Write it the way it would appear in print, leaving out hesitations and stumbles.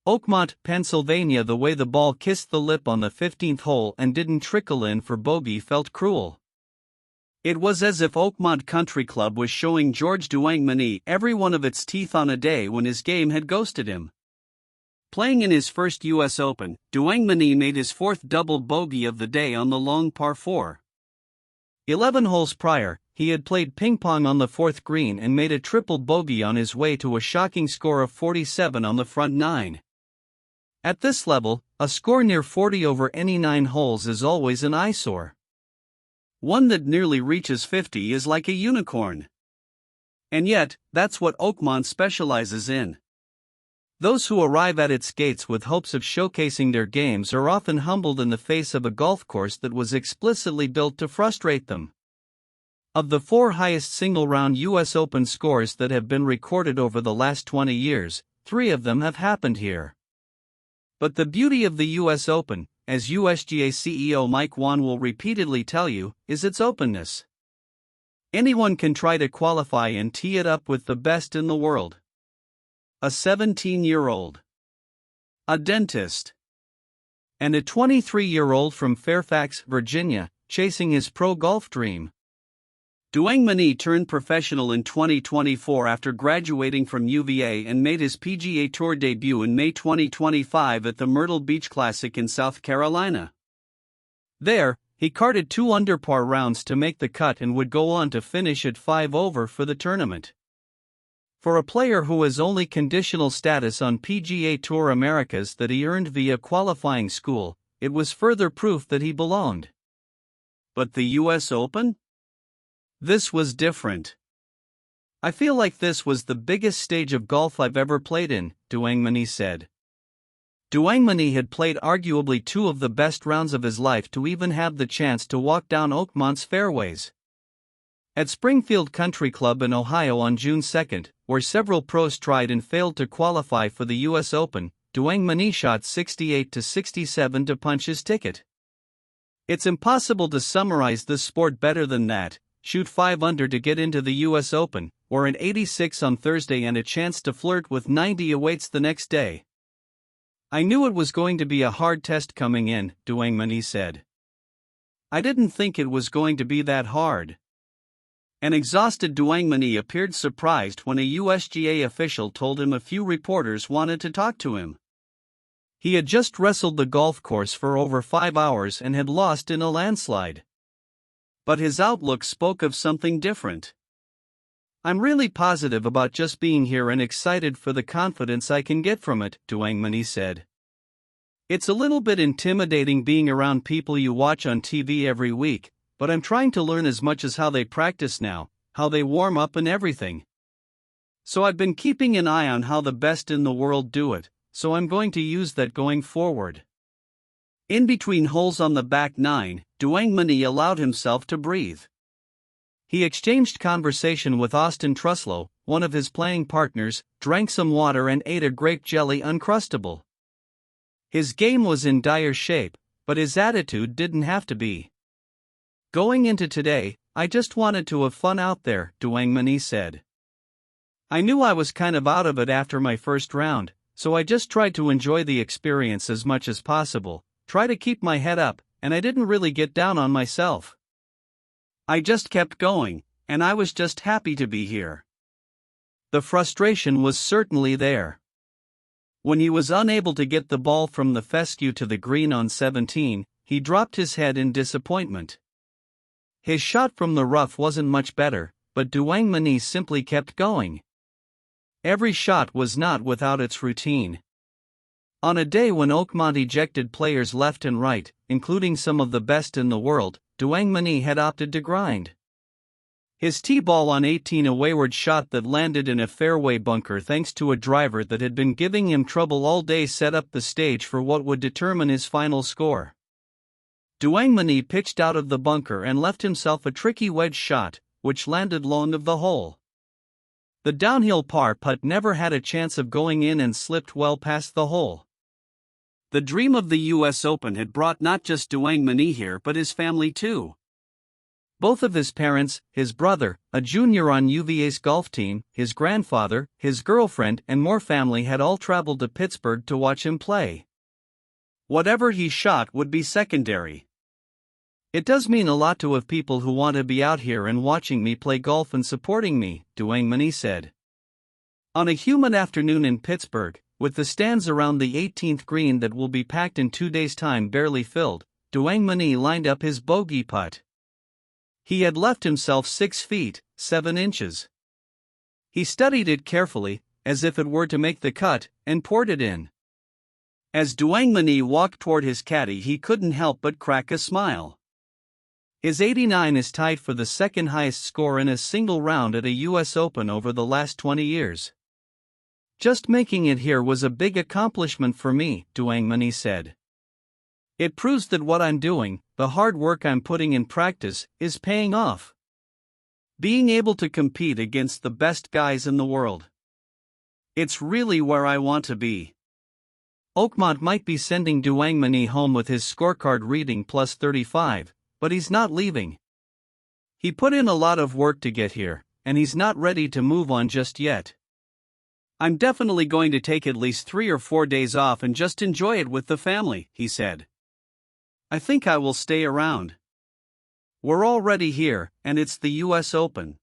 Oakmont, Pennsylvania. The way the ball kissed the lip on the 15th hole and didn't trickle in for bogey felt cruel. It was as if Oakmont Country Club was showing George Duangmanee every one of its teeth on a day when his game had ghosted him. Playing in his first U.S. Open, Duangmanee made his fourth double bogey of the day on the long par 4. 11 holes prior, he had played ping-pong on the fourth green and made a triple bogey on his way to a shocking score of 47 on the front 9. At this level, a score near 40 over any 9 holes is always an eyesore. One that nearly reaches 50 is like a unicorn. And yet, that's what Oakmont specializes in. Those who arrive at its gates with hopes of showcasing their games are often humbled in the face of a golf course that was explicitly built to frustrate them. Of the 4 highest single-round U.S. Open scores that have been recorded over the last 20 years, 3 of them have happened here. But the beauty of the U.S. Open, as USGA CEO Mike Whan will repeatedly tell you, is its openness. Anyone can try to qualify and tee it up with the best in the world. A 17-year-old, a dentist, and a 23-year-old from Fairfax, Virginia, chasing his pro golf dream. Duangmanee turned professional in 2024 after graduating from UVA and made his PGA Tour debut in May 2025 at the Myrtle Beach Classic in South Carolina. There, he carded 2 under par rounds to make the cut and would go on to finish at 5 over for the tournament. For a player who has only conditional status on PGA Tour Americas that he earned via qualifying school, it was further proof that he belonged. But the US Open? This was different. I feel like this was the biggest stage of golf I've ever played in, Duangmanee said. Duangmanee had played arguably 2 of the best rounds of his life to even have the chance to walk down Oakmont's fairways. At Springfield Country Club in Ohio on June 2, where several pros tried and failed to qualify for the U.S. Open, Duangmanee shot 68-67 to punch his ticket. It's impossible to summarize this sport better than that. Shoot 5 under to get into the U.S. Open, or an 86 on Thursday and a chance to flirt with 90 awaits the next day. I knew it was going to be a hard test coming in, Duangmanee said. I didn't think it was going to be that hard. An exhausted Duangmanee appeared surprised when a USGA official told him a few reporters wanted to talk to him. He had just wrestled the golf course for over 5 hours and had lost in a landslide. But his outlook spoke of something different. I'm really positive about just being here and excited for the confidence I can get from it, Duangmanee said. It's a little bit intimidating being around people you watch on TV every week, but I'm trying to learn as much as how they practice now, how they warm up and everything. So I've been keeping an eye on how the best in the world do it, so I'm going to use that going forward. In between holes on the back 9, Duangmanee allowed himself to breathe. He exchanged conversation with Austin Truslow, one of his playing partners, drank some water and ate a grape jelly Uncrustable. His game was in dire shape, but his attitude didn't have to be. Going into today, I just wanted to have fun out there, Duangmanee said. I knew I was kind of out of it after my first round, so I just tried to enjoy the experience as much as possible. Try to keep my head up, and I didn't really get down on myself. I just kept going, and I was just happy to be here. The frustration was certainly there. When he was unable to get the ball from the fescue to the green on 17, he dropped his head in disappointment. His shot from the rough wasn't much better, but Duangmanee simply kept going. Every shot was not without its routine. On a day when Oakmont ejected players left and right, including some of the best in the world, Duangmanee had opted to grind. His tee ball on 18, a wayward shot that landed in a fairway bunker thanks to a driver that had been giving him trouble all day, set up the stage for what would determine his final score. Duangmanee pitched out of the bunker and left himself a tricky wedge shot, which landed long of the hole. The downhill par putt never had a chance of going in and slipped well past the hole. The dream of the U.S. Open had brought not just Duangmanee here but his family too. Both of his parents, his brother, a junior on UVA's golf team, his grandfather, his girlfriend, and more family had all traveled to Pittsburgh to watch him play. Whatever he shot would be secondary. It does mean a lot to have people who want to be out here and watching me play golf and supporting me, Duangmanee said. On a humid afternoon in Pittsburgh, with the stands around the 18th green that will be packed in 2 days' time barely filled, Duangmanee lined up his bogey putt. He had left himself 6 feet, 7 inches. He studied it carefully, as if it were to make the cut, and poured it in. As Duangmanee walked toward his caddy, he couldn't help but crack a smile. His 89 is tied for the second highest score in a single round at a US Open over the last 20 years. Just making it here was a big accomplishment for me, Duangmanee said. It proves that what I'm doing, the hard work I'm putting in practice, is paying off. Being able to compete against the best guys in the world. It's really where I want to be. Oakmont might be sending Duangmanee home with his scorecard reading plus 35, but he's not leaving. He put in a lot of work to get here, and he's not ready to move on just yet. I'm definitely going to take at least 3 or 4 days off and just enjoy it with the family, he said. I think I will stay around. We're already here, and it's the US Open.